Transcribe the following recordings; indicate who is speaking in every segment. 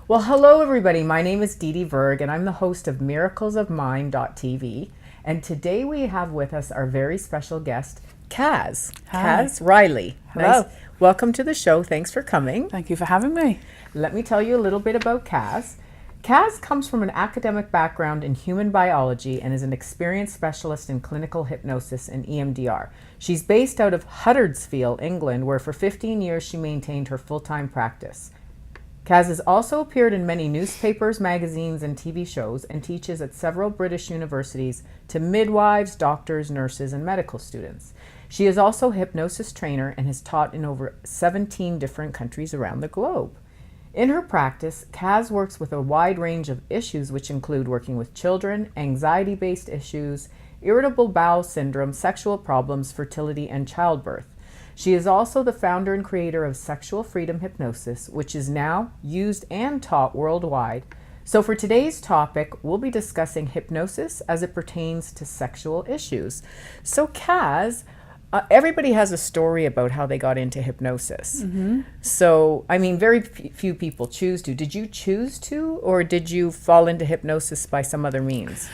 Speaker 1: Well, hello everybody. My name is Didi Verg and I'm the host of miraclesofmind.tv. And today we have with us our very special guest, Kaz.
Speaker 2: Hi.
Speaker 1: Kaz Riley.
Speaker 2: Hello.
Speaker 1: Nice. Welcome to the show. Thanks for coming.
Speaker 2: Thank you for having me.
Speaker 1: Let me tell you a little bit about Kaz. Kaz comes from an academic background in human biology and is an experienced specialist in clinical hypnosis and EMDR. She's based out of Huddersfield, England, where for 15 years she maintained her full-time practice. Kaz has also appeared in many newspapers, magazines, and TV shows and teaches at several British universities to midwives, doctors, nurses, and medical students. She is also a hypnosis trainer and has taught in over 17 different countries around the globe. In her practice, Kaz works with a wide range of issues which include working with children, anxiety-based issues, irritable bowel syndrome, sexual problems, fertility, and childbirth. She is also the founder and creator of Sexual Freedom Hypnosis, which is now used and taught worldwide. So for today's topic, we'll be discussing hypnosis as it pertains to sexual issues. So Kaz, everybody has a story about how they got into hypnosis.
Speaker 2: Mm-hmm.
Speaker 1: So, I mean, very few people choose to. Did you choose to, or did you fall into hypnosis by some other means?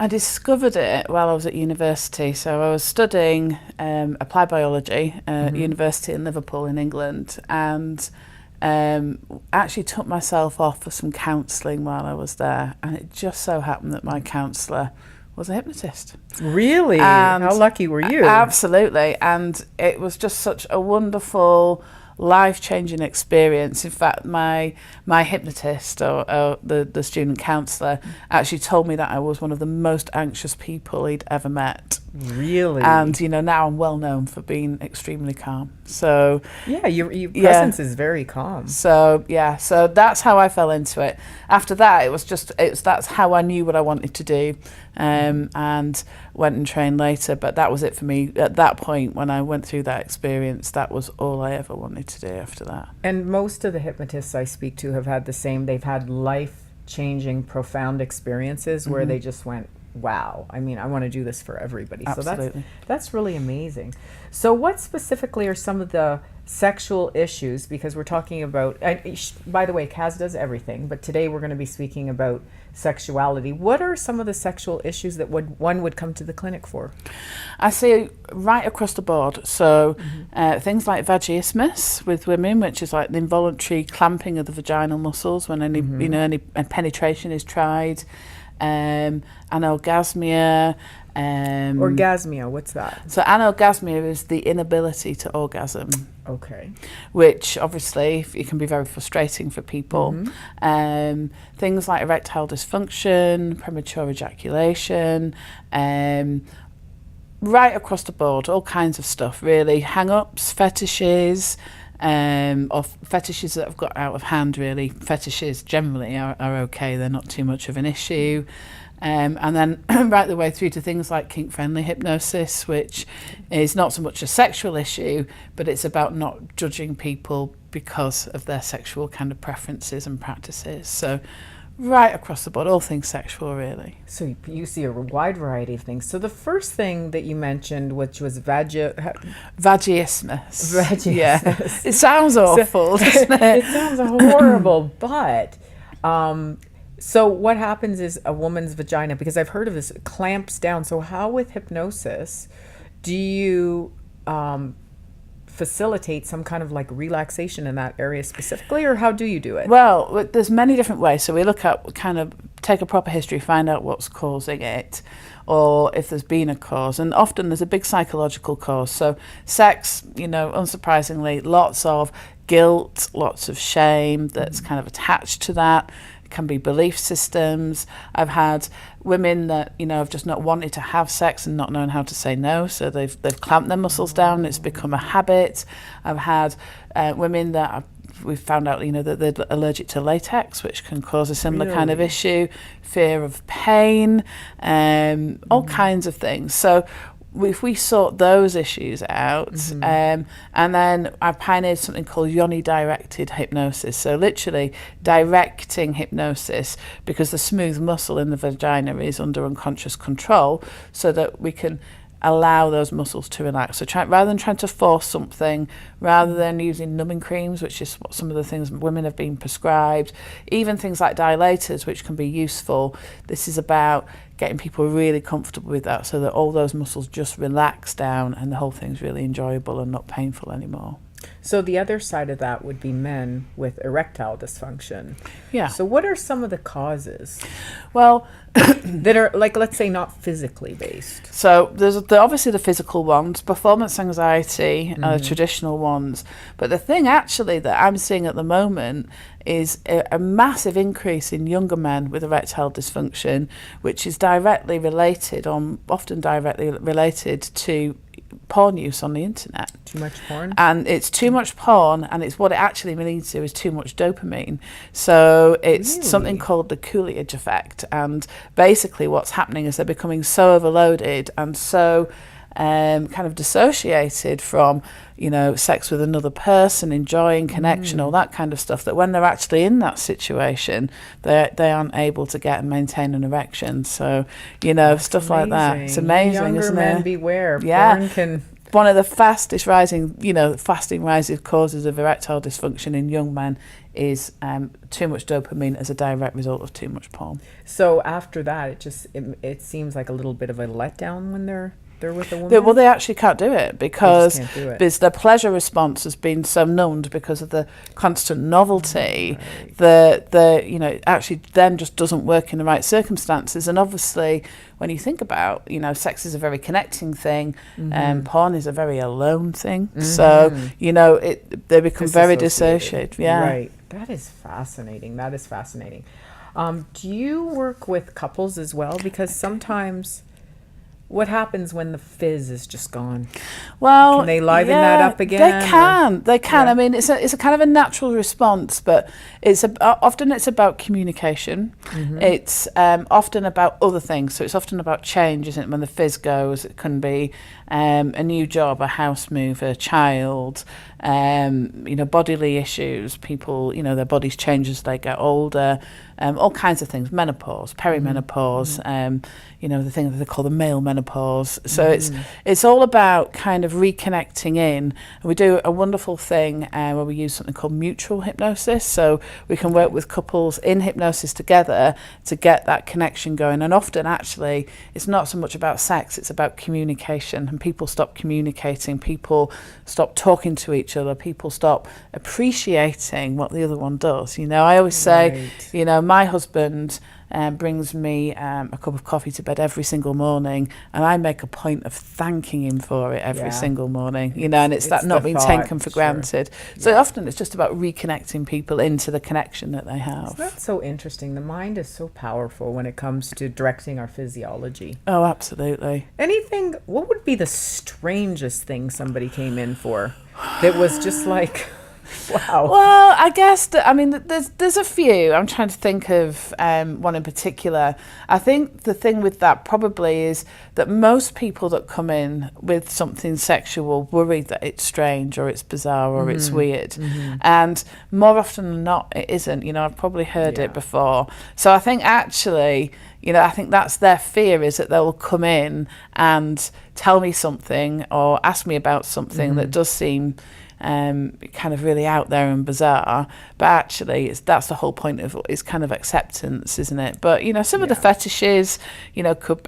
Speaker 2: I discovered it while I was at university. So I was studying applied biology at university in Liverpool in England, and actually took myself off for some counselling while I was there. And it just so happened that my counsellor was a hypnotist.
Speaker 1: Really?
Speaker 2: And
Speaker 1: how lucky were you?
Speaker 2: Absolutely. And it was just such a wonderful, life-changing experience. In fact, my hypnotist or the student counsellor actually told me that I was one of the most anxious people he'd ever met.
Speaker 1: Really?
Speaker 2: And now I'm well known for being extremely calm. So
Speaker 1: yeah, your presence is very calm.
Speaker 2: So so that's how I fell into it. After that, that's how I knew what I wanted to do, and went and trained later. But that was it for me at that point. When I went through that experience, that was all I ever wanted to do after that.
Speaker 1: And most of the hypnotists I speak to have had the same. They've had life-changing, profound experiences where they just went, wow, I mean, I want to do this for everybody.
Speaker 2: Absolutely.
Speaker 1: So that's really amazing. So what specifically are some of the sexual issues? Because we're talking about, by the way, Kaz does everything, but today we're going to be speaking about sexuality. What are some of the sexual issues that one would come to the clinic for?
Speaker 2: I see right across the board. So things like vaginismus with women, which is like the involuntary clamping of the vaginal muscles when any penetration is tried. Anorgansmia.
Speaker 1: Orgasmia, what's that?
Speaker 2: So anorgasmia is the inability to orgasm.
Speaker 1: Okay.
Speaker 2: Which obviously it can be very frustrating for people. Things like erectile dysfunction, premature ejaculation, right across the board, all kinds of stuff really. Hang-ups, fetishes, or fetishes that have got out of hand really. Fetishes generally are okay, they're not too much of an issue. And then right the way through to things like kink-friendly hypnosis, which is not so much a sexual issue, but it's about not judging people because of their sexual kind of preferences and practices. So right across the board, all things sexual really.
Speaker 1: So you see a wide variety of things. So the first thing that you mentioned, which was vaginismus.
Speaker 2: Vaginismus. Yeah. It sounds awful, doesn't it?
Speaker 1: It sounds horrible, but so what happens is a woman's vagina, because I've heard of this, clamps down. So how with hypnosis do you facilitate some kind of like relaxation in that area specifically, or how do you do it?
Speaker 2: Well, there's many different ways. So we look at, kind of take a proper history, find out what's causing it, or if there's been a cause. And often there's a big psychological cause. So sex, unsurprisingly, lots of guilt, lots of shame that's kind of attached to that. It can be belief systems. I've had women that have just not wanted to have sex and not known how to say no, so they've clamped their muscles down. It's become a habit. I've had women that we've found out that they're allergic to latex, which can cause a similar kind of issue. Fear of pain, all kinds of things. So if we sort those issues out, and then I pioneered something called yoni-directed hypnosis. So literally directing hypnosis, because the smooth muscle in the vagina is under unconscious control, so that we can allow those muscles to relax. So rather than trying to force something, rather than using numbing creams, which is what some of the things women have been prescribed, even things like dilators, which can be useful, this is about getting people really comfortable with that so that all those muscles just relax down and the whole thing's really enjoyable and not painful anymore.
Speaker 1: So the other side of that would be men with erectile dysfunction.
Speaker 2: Yeah.
Speaker 1: So what are some of the causes
Speaker 2: Well,
Speaker 1: that are, like, let's say, not physically based?
Speaker 2: so there's obviously the physical ones, performance anxiety are the traditional ones. But the thing actually that I'm seeing at the moment is a massive increase in younger men with erectile dysfunction, which is often directly related to porn use on the internet.
Speaker 1: Too much porn?
Speaker 2: And it's too much porn, and it's what it actually leads to is too much dopamine. So it's
Speaker 1: Really?
Speaker 2: something called the Coolidge Effect, and basically what's happening is they're becoming so overloaded and so kind of dissociated from, you know, sex with another person, enjoying connection, all that kind of stuff, that when they're actually in that situation, they aren't able to get and maintain an erection. So, you know, stuff like that. It's amazing,
Speaker 1: Younger
Speaker 2: isn't
Speaker 1: men
Speaker 2: it?
Speaker 1: beware.
Speaker 2: Yeah.
Speaker 1: Porn can...
Speaker 2: One of the fastest rising causes of erectile dysfunction in young men is too much dopamine as a direct result of too much porn.
Speaker 1: So after that, it seems like a little bit of a letdown when they're with a woman?
Speaker 2: Well, they actually can't do it because
Speaker 1: They just can't do it.
Speaker 2: their pleasure response has been so numbed because of the constant novelty.
Speaker 1: Right.
Speaker 2: The you know, actually then just doesn't work in the right circumstances. And obviously, when you think about, you know, sex is a very connecting thing, and porn is a very alone thing. So, you know, they become very dissociated. Yeah.
Speaker 1: Right. That is fascinating. Do you work with couples as well? Because sometimes... What happens when the fizz is just gone?
Speaker 2: Well,
Speaker 1: can they liven that up again?
Speaker 2: They can.
Speaker 1: Yeah.
Speaker 2: I mean, it's a kind of a natural response, but often it's about communication. It's often about other things. So it's often about change, isn't it? When the fizz goes, it can be a new job, a house move, a child, you know, bodily issues. People, you know, their bodies change as they get older. All kinds of things, menopause, perimenopause, you know, the thing that they call the male menopause. So it's all about kind of reconnecting in. And we do a wonderful thing where we use something called mutual hypnosis. So we can work with couples in hypnosis together to get that connection going. And often, actually, it's not so much about sex, it's about communication. And people stop communicating, people stop talking to each other, people stop appreciating what the other one does. You know, I always say, you know, my husband brings me a cup of coffee to bed every single morning, and I make a point of thanking him for it every single morning, you know, and it's that not being taken for granted. So often it's just about reconnecting people into the connection that they have.
Speaker 1: That's so interesting. The mind is so powerful when it comes to directing our physiology.
Speaker 2: Oh, absolutely.
Speaker 1: What would be the strangest thing somebody came in for that was just like... Wow.
Speaker 2: Well, I guess there's a few. I'm trying to think of one in particular. I think the thing with that probably is that most people that come in with something sexual worry that it's strange or it's bizarre or it's weird. And more often than not, it isn't. You know, I've probably heard it before. So I think actually, you know, I think that's their fear, is that they'll come in and tell me something or ask me about something that does seem kind of really out there and bizarre, but actually that's the whole point of it's kind of acceptance, isn't it? But you know, some of the fetishes, you know, could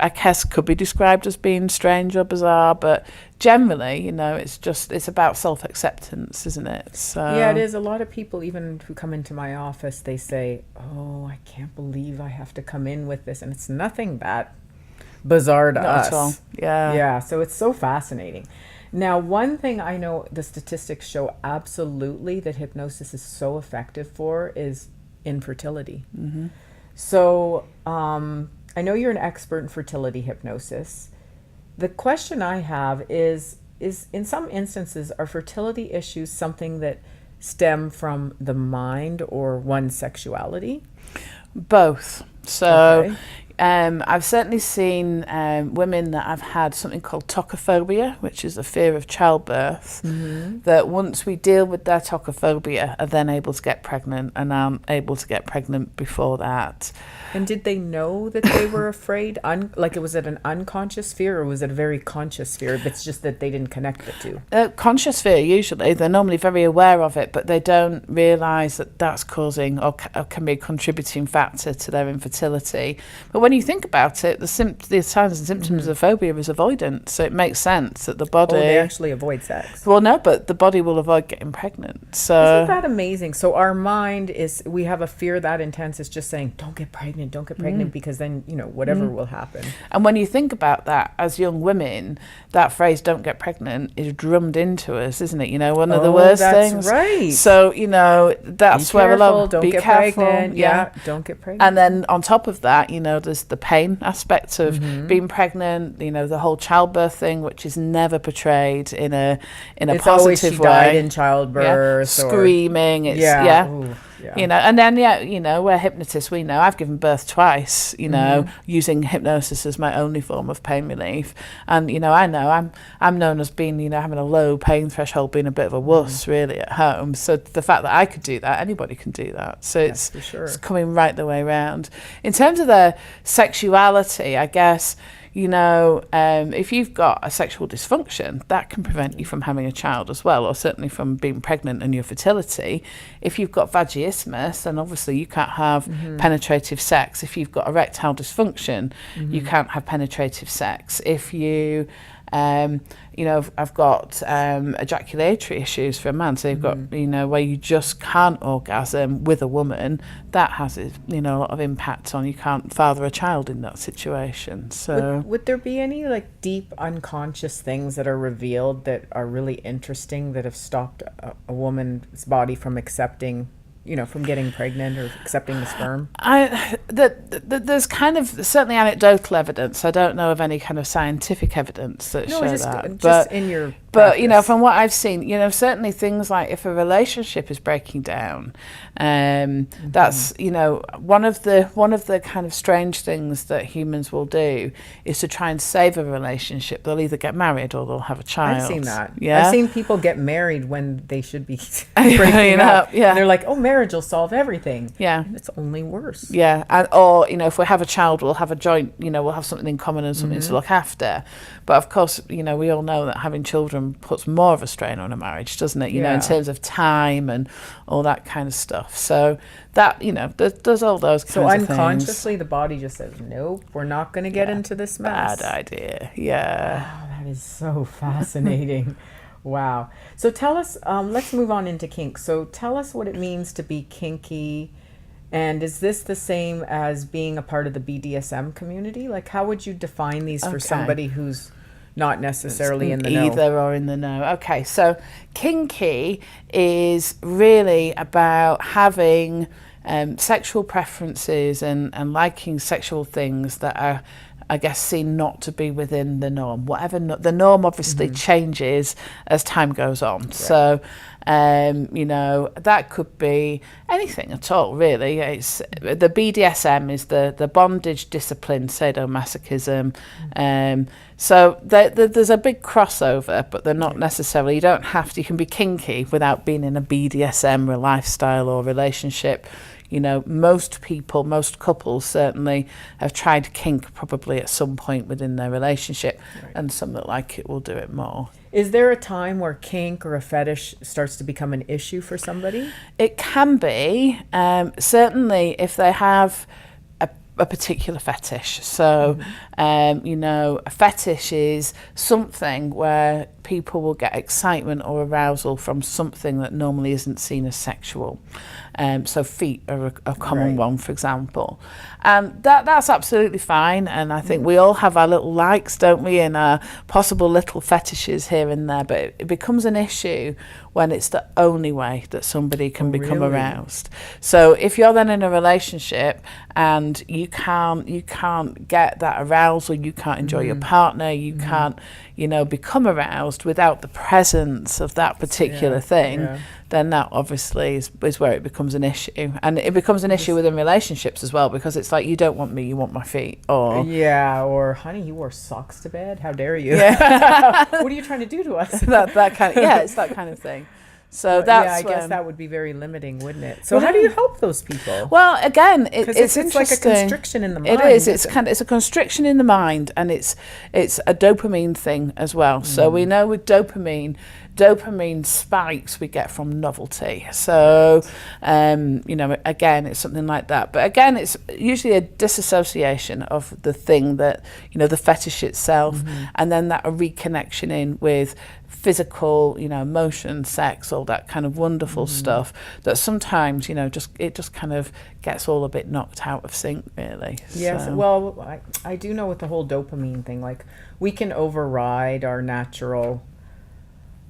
Speaker 2: be described as being strange or bizarre, but generally, you know, it's about self-acceptance, isn't it? So
Speaker 1: yeah, it is. A lot of people, even who come into my office, they say, "Oh, I can't believe I have to come in with this," and it's nothing that bizarre to us.
Speaker 2: Not at all. Yeah.
Speaker 1: So it's so fascinating. Now, one thing I know the statistics show absolutely that hypnosis is so effective for is infertility. So I know you're an expert in fertility hypnosis. The question I have is in some instances, are fertility issues something that stem from the mind or one's sexuality?
Speaker 2: Both. So I've certainly seen women that have had something called tocophobia, which is a fear of childbirth, that once we deal with their tocophobia are then able to get pregnant and aren't able to get pregnant before that.
Speaker 1: And did they know that they were afraid? Like, was it an unconscious fear, or was it a very conscious fear? It's just that they didn't connect the two.
Speaker 2: Conscious fear, usually. They're normally very aware of it, but they don't realise that that's causing or can be a contributing factor to their infertility. But when you think about it, the signs and symptoms of phobia is avoidance. So it makes sense that the body...
Speaker 1: Oh, they actually avoid sex.
Speaker 2: Well, no, but the body will avoid getting pregnant. So
Speaker 1: isn't that amazing? So our mind we have a fear that intense. It's just saying, don't get pregnant, because then, whatever will happen.
Speaker 2: And when you think about that, as young women, that phrase, don't get pregnant, is drummed into us, isn't it? One of the worst things.
Speaker 1: Right.
Speaker 2: So, that's where a lot of
Speaker 1: be careful. Pregnant. Yeah, don't get pregnant.
Speaker 2: And then on top of that, there's the pain aspect of being pregnant, the whole childbirth thing, which is never portrayed in a
Speaker 1: it's
Speaker 2: positive
Speaker 1: always she
Speaker 2: way.
Speaker 1: Died in childbirth.
Speaker 2: Screaming. It's,
Speaker 1: Ooh,
Speaker 2: and then, we're hypnotists, we know. I've given birth twice, using hypnosis as my only form of pain relief. And, I know I'm known as being, having a low pain threshold, being a bit of a wuss, really, at home. So the fact that I could do that, anybody can do that. So it's coming right the way around. In terms of their sexuality, I guess... if you've got a sexual dysfunction, that can prevent you from having a child as well, or certainly from being pregnant and your fertility. If you've got vaginismus, then obviously you can't have penetrative sex. If you've got erectile dysfunction, you can't have penetrative sex. If you... I've got ejaculatory issues for a man, so you've got, where you just can't orgasm with a woman, that has, a lot of impact on you can't father a child in that situation. So
Speaker 1: would there be any deep unconscious things that are revealed that are really interesting that have stopped a woman's body from accepting, from getting pregnant or accepting the sperm?
Speaker 2: There's kind of certainly anecdotal evidence. I don't know of any kind of scientific evidence that show that.
Speaker 1: Just in your
Speaker 2: But from what I've seen, certainly things like if a relationship is breaking down, that's one of the kind of strange things that humans will do is to try and save a relationship. They'll either get married or they'll have a child.
Speaker 1: I've seen that.
Speaker 2: Yeah,
Speaker 1: I've seen people get married when they should be breaking up.
Speaker 2: Yeah,
Speaker 1: and they're like, "Oh, marriage will solve everything."
Speaker 2: Yeah,
Speaker 1: and it's only worse.
Speaker 2: Yeah, or if we have a child, we'll have a joint. We'll have something in common and something to look after. But of course, we all know that having children puts more of a strain on a marriage, doesn't it? In terms of time and all that kind of stuff. So that there's all those kinds of things.
Speaker 1: So unconsciously, the body just says, "Nope, we're not going to get into this mess."
Speaker 2: Bad idea. Yeah.
Speaker 1: Wow, that is so fascinating. Wow. So tell us. Let's move on into kink. So tell us what it means to be kinky. And is this the same as being a part of the BDSM community? How would you define these for somebody who's not necessarily in the know?
Speaker 2: Either or in the know. Okay, so kinky is really about having sexual preferences and liking sexual things that are, I guess, seen not to be within the norm. The norm obviously changes as time goes on. Right. So, that could be anything at all, really. It's the BDSM is the bondage, discipline, sadomasochism. So there's a big crossover, but they're not necessarily. You don't have to. You can be kinky without being in a BDSM or lifestyle or relationship. Most couples certainly have tried kink probably at some point within their relationship, and some that like it will do it more.
Speaker 1: Is there a time where kink or a fetish starts to become an issue for somebody?
Speaker 2: It can be, certainly if they have a particular fetish. So, a fetish is something where people will get excitement or arousal from something that normally isn't seen as sexual. So feet are a common one, for example. And that's absolutely fine. And I think we all have our little likes, don't we, and our possible little fetishes here and there. But it becomes an issue when it's the only way that somebody can become aroused. So if you're then in a relationship and you can't get that arousal, you can't enjoy your partner, you can't, become aroused without the presence of that particular thing, then that obviously is where it becomes an issue. And it becomes an issue within relationships as well, because it's like, you don't want me, you want my feet. Or
Speaker 1: or honey, you wore socks to bed, how dare you? What are you trying to do to us?
Speaker 2: that kind of, it's that kind of thing. So
Speaker 1: I guess that would be very limiting, wouldn't it? So how do you help those people?
Speaker 2: Well, again, it's
Speaker 1: like a constriction in the mind.
Speaker 2: It is. It's a constriction in the mind, and it's a dopamine thing as well. So we know with dopamine spikes we get from novelty. So, again, it's something like that. But again, it's usually a disassociation of the thing that, the fetish itself, and then that a reconnection in with physical, emotion, sex, all that kind of wonderful stuff that sometimes, it just kind of gets all a bit knocked out of sync, really.
Speaker 1: Yes.
Speaker 2: So.
Speaker 1: Well, I do know with the whole dopamine thing, like we can override our natural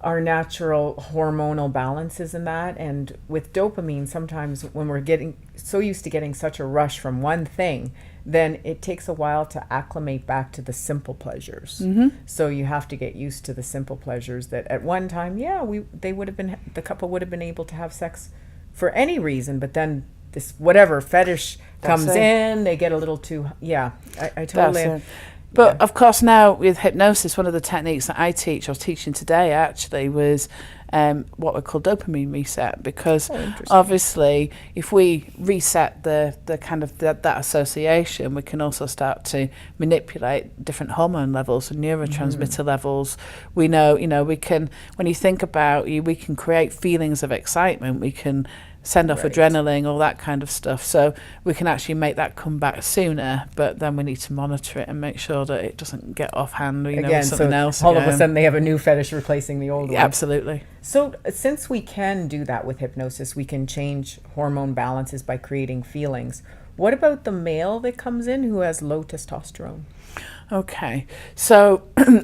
Speaker 1: hormonal balances in that. And with dopamine, sometimes when we're getting so used to getting such a rush from one thing, then it takes a while to acclimate back to the simple pleasures. So you have to get used to the simple pleasures that at one time, the couple would have been able to have sex for any reason, but then this whatever fetish comes in, they get a little too, I totally.
Speaker 2: But of course, now with hypnosis, one of the techniques that I was teaching today actually was what we call dopamine reset, because obviously if we reset the kind of that association, we can also start to manipulate different hormone levels and neurotransmitter levels. We know, we can, when you think about we can create feelings of excitement, we can send off adrenaline, all that kind of stuff. So we can actually make that come back sooner, but then we need to monitor it and make sure that it doesn't get offhand, with something else.
Speaker 1: All of a sudden they have a new fetish replacing the old one.
Speaker 2: Absolutely.
Speaker 1: So since we can do that with hypnosis, we can change hormone balances by creating feelings. What about the male that comes in who has low testosterone?
Speaker 2: Okay, so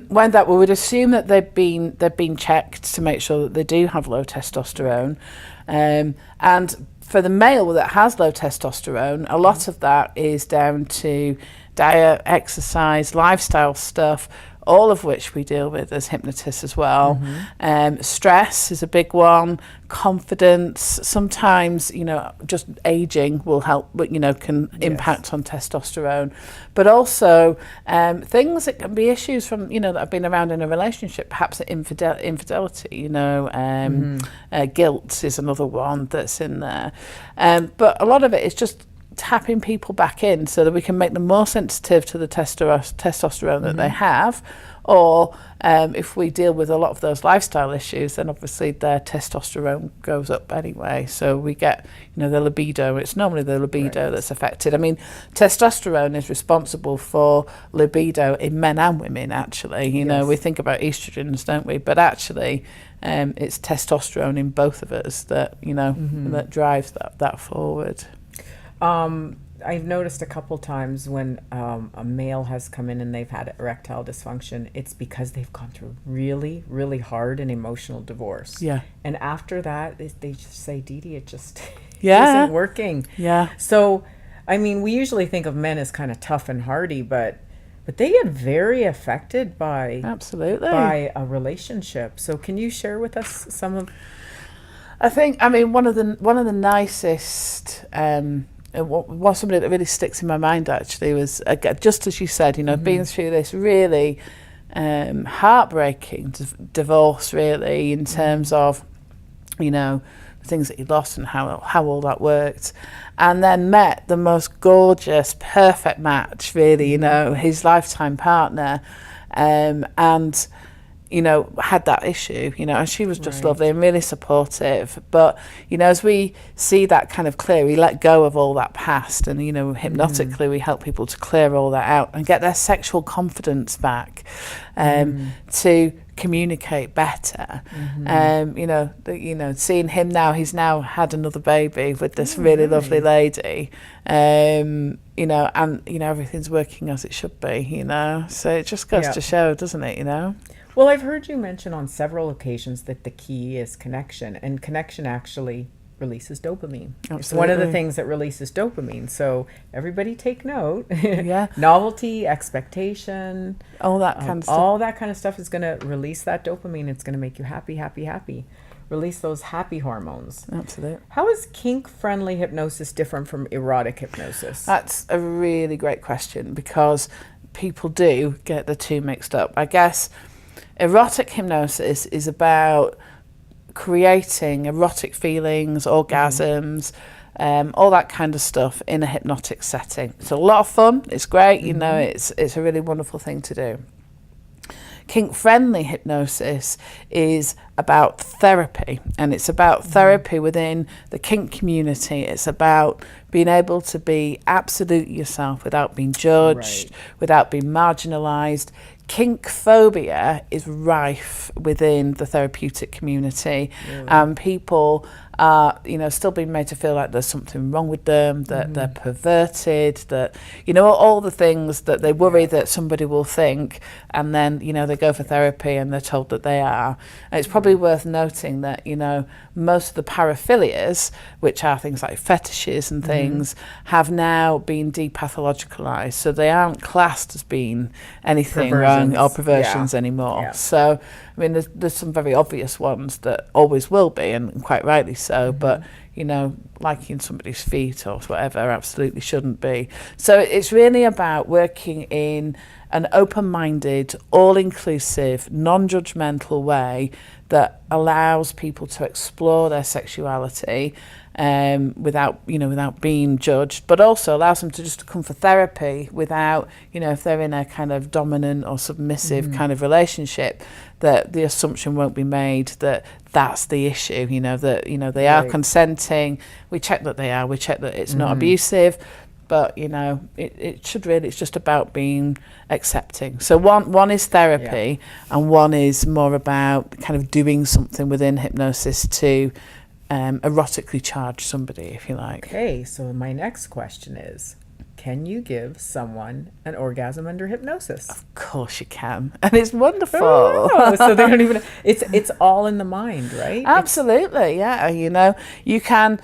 Speaker 2: when we would assume that they've been checked to make sure that they do have low testosterone, and for the male that has low testosterone, a lot of that is down to diet, exercise, lifestyle stuff, all of which we deal with as hypnotists as well. Stress is a big one, confidence, sometimes, just aging will help, but, can impact on testosterone. But also things that can be issues from, that have been around in a relationship, perhaps infidelity, guilt is another one that's in there. But a lot of it is just tapping people back in so that we can make them more sensitive to the testosterone that they have, or if we deal with a lot of those lifestyle issues, then obviously their testosterone goes up anyway, so we get the libido. It's normally the libido that's affected. I mean, testosterone is responsible for libido in men and women, actually. We think about estrogens, don't we, but actually it's testosterone in both of us that that drives that forward.
Speaker 1: I've noticed a couple times when a male has come in and they've had erectile dysfunction, it's because they've gone through really, really hard and emotional divorce. Yeah. And after that, they just say, Didi, it just isn't working. Yeah. So, I mean, we usually think of men as kind of tough and hardy, but they get very affected by a relationship. So can you share with us some of?
Speaker 2: I mean, one of the nicest. Somebody that really sticks in my mind actually was, just as you said, being through this really heartbreaking divorce, really, in terms of, the things that he lost and how all that worked, and then met the most gorgeous, perfect match, really, his lifetime partner, and had that issue, and she was just lovely and really supportive. But, as we see that kind of clear, we let go of all that past, and, hypnotically we help people to clear all that out and get their sexual confidence back, to communicate better. Seeing him now, he's now had another baby with this really lovely lady, and everything's working as it should be, so it just goes to show, doesn't it,
Speaker 1: Well, I've heard you mention on several occasions that the key is connection, and connection actually releases dopamine. Absolutely. It's one of the things that releases dopamine. So everybody take note. Novelty, expectation, all that kind of stuff. All that kind of stuff is going to release that dopamine. It's going to make you happy, happy, happy. release those happy hormones.
Speaker 2: Absolutely.
Speaker 1: How is kink-friendly hypnosis different from erotic hypnosis?
Speaker 2: That's a really great question, because people do get the two mixed up. I guess erotic hypnosis is about creating erotic feelings, orgasms, all that kind of stuff in a hypnotic setting. It's a lot of fun. It's great. You know, it's a really wonderful thing to do. Kink-friendly hypnosis is about therapy, and it's about therapy within the kink community. It's about being able to be absolute yourself without being judged, without being marginalised. Kink phobia is rife within the therapeutic community, and people are, you know, still being made to feel like there's something wrong with them, that they're perverted, that, you know, all the things that they worry that somebody will think, and then, you know, they go for therapy and they're told that they are. And it's probably worth noting that, you know, most of the paraphilias, which are things like fetishes and things, have now been depathologicalized, so they aren't classed as being anything wrong or perversions anymore. So, I mean, there's some very obvious ones that always will be, and quite rightly so, but, you know, liking somebody's feet or whatever absolutely shouldn't be. So it's really about working in an open-minded, all-inclusive, non-judgmental way that allows people to explore their sexuality without being judged, but also allows them to just come for therapy without, you know, if they're in a kind of dominant or submissive kind of relationship, that the assumption won't be made that that's the issue, you know, that, you know, they are consenting. We check that they are, we check that it's not abusive, but, you know, it should really, it's just about being accepting. So one is therapy, and one is more about kind of doing something within hypnosis to erotically charge somebody, if you like.
Speaker 1: Okay, so my next question is, can you give someone an orgasm under hypnosis?
Speaker 2: Of course you can, and it's wonderful.
Speaker 1: Oh, so they don't even, it's all in the mind, right?
Speaker 2: Absolutely, yeah. You know, you can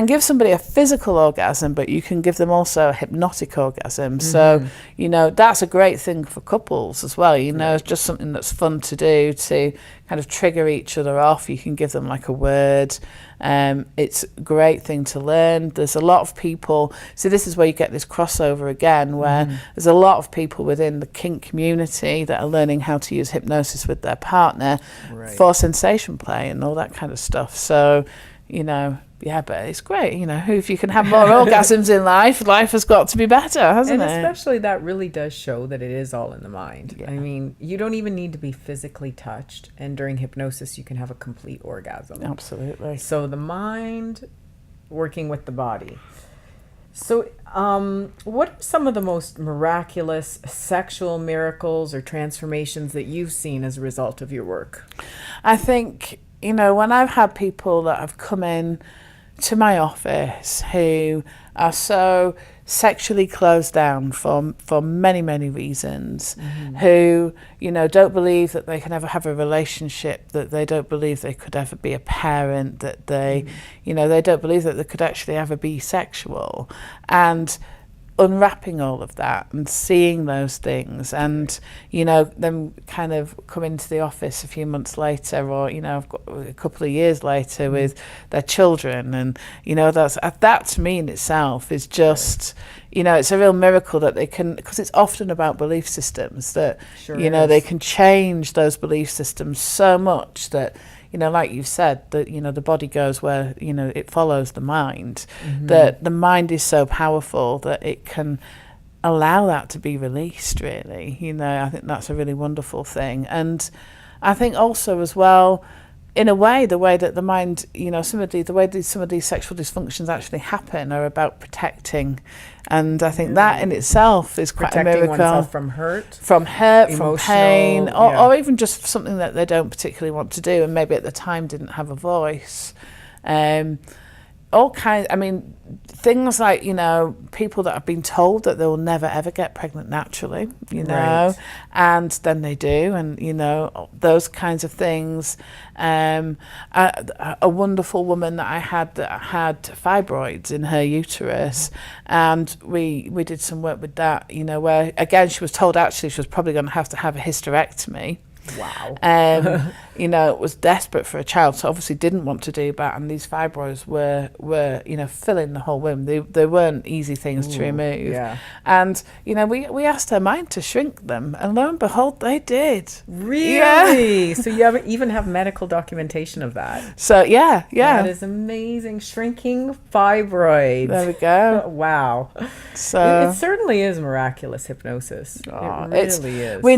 Speaker 2: give somebody a physical orgasm, but you can give them also a hypnotic orgasm. So, you know, that's a great thing for couples as well. You know, it's just something that's fun to do to kind of trigger each other off. You can give them like a word. It's a great thing to learn. There's a lot of people, so this is where you get this crossover again, where there's a lot of people within the kink community that are learning how to use hypnosis with their partner for sensation play and all that kind of stuff. So, you know, yeah, but it's great, you know, if you can have more orgasms in life, life has got to be better, hasn't it?
Speaker 1: And especially that really does show that it is all in the mind. I mean, you don't even need to be physically touched, and during hypnosis you can have a complete orgasm.
Speaker 2: Absolutely.
Speaker 1: So the mind working with the body. So what are some of the most miraculous sexual miracles or transformations that you've seen as a result of your work?
Speaker 2: I think, you know, when I've had people that have come in to my office who are so sexually closed down for many, many reasons, who, you know, don't believe that they can ever have a relationship, that they don't believe they could ever be a parent, that they, you know, they don't believe that they could actually ever be sexual, and unwrapping all of that and seeing those things, and, you know, them kind of come into the office a few months later, or, you know, I've got a couple of years later with their children, and, you know, that to me in itself is just, you know, it's a real miracle that they can, because it's often about belief systems, that, you know, they can change those belief systems so much that, you know, like you've said, that, you know, the body goes where, you know, it follows the mind, that the mind is so powerful that it can allow that to be released, really. You know, I think that's a really wonderful thing. And I think also as well, in a way, the way that the mind, you know, the way that some of these sexual dysfunctions actually happen are about protecting. And I think that in itself is quite a miracle.
Speaker 1: Protecting oneself from hurt,
Speaker 2: from pain, or even just something that they don't particularly want to do and maybe at the time didn't have a voice. All kinds, I mean, things like, you know, people that have been told that they will never ever get pregnant naturally, you know, and then they do, and, you know, those kinds of things. A wonderful woman that I had that had fibroids in her uterus, and we did some work with that, you know, where again she was told actually she was probably going to have a hysterectomy.
Speaker 1: Wow.
Speaker 2: You know, was desperate for a child, so obviously didn't want to do that, and these fibroids were you know, filling the whole womb. They weren't easy things to remove.
Speaker 1: Yeah.
Speaker 2: And you know, we asked her mind to shrink them, and lo and behold, they did.
Speaker 1: Really?
Speaker 2: Yeah.
Speaker 1: So you even have medical documentation of that?
Speaker 2: So yeah.
Speaker 1: That is amazing. Shrinking fibroids.
Speaker 2: There we go.
Speaker 1: Wow.
Speaker 2: So
Speaker 1: it certainly is miraculous hypnosis. It really is.
Speaker 2: We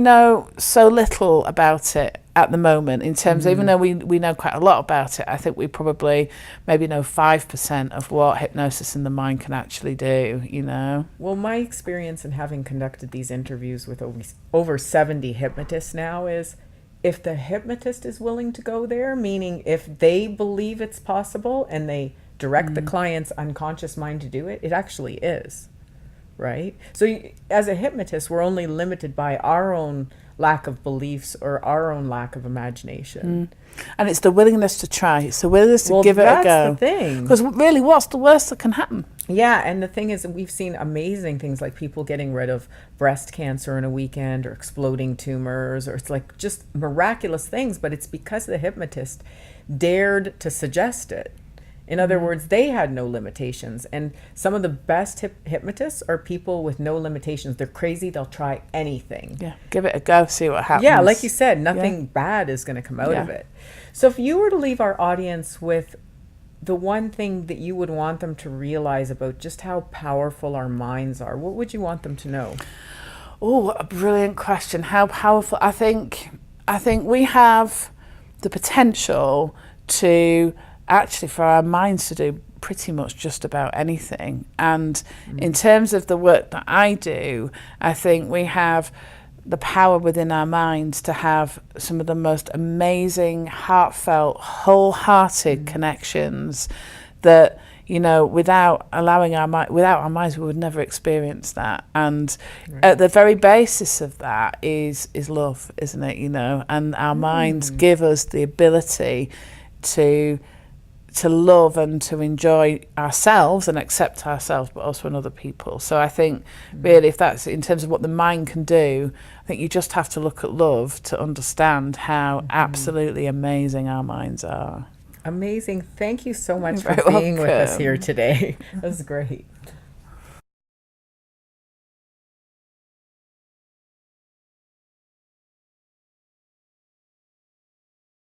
Speaker 2: know so little about it at the moment, in terms of, even though we know quite a lot about it, I think we probably maybe know 5% of what Hypnosis in the Mind can actually do, you know.
Speaker 1: Well, my experience in having conducted these interviews with over 70 hypnotists now is, if the hypnotist is willing to go there, meaning if they believe it's possible and they direct the client's unconscious mind to do it, it actually is, right? So as a hypnotist, we're only limited by our own lack of beliefs or our own lack of imagination.
Speaker 2: And it's the willingness to try. It's the willingness to give it a go.
Speaker 1: That's the thing.
Speaker 2: Because really, what's the worst that can happen?
Speaker 1: Yeah, and the thing is, we've seen amazing things like people getting rid of breast cancer in a weekend, or exploding tumors, or it's like just miraculous things, but it's because the hypnotist dared to suggest it. In other words, they had no limitations. And some of the best hypnotists are people with no limitations. They're crazy. They'll try anything.
Speaker 2: Yeah, give it a go, see what happens.
Speaker 1: Yeah, like you said, nothing bad is going to come out of it. So if you were to leave our audience with the one thing that you would want them to realize about just how powerful our minds are, what would you want them to know?
Speaker 2: Oh, what a brilliant question. How powerful. I think we have the potential to actually, for our minds to do pretty much just about anything. And in terms of the work that I do, I think we have the power within our minds to have some of the most amazing, heartfelt, wholehearted connections that, you know, without our minds, we would never experience that. And at the very basis of that is love, isn't it? You know, and our minds give us the ability to love and to enjoy ourselves and accept ourselves, but also in other people. So I think really, if that's in terms of what the mind can do, I think you just have to look at love to understand how absolutely amazing our minds are.
Speaker 1: Amazing. Thank you so much
Speaker 2: You're
Speaker 1: for
Speaker 2: very
Speaker 1: being with us
Speaker 2: welcome.
Speaker 1: here today. That was great.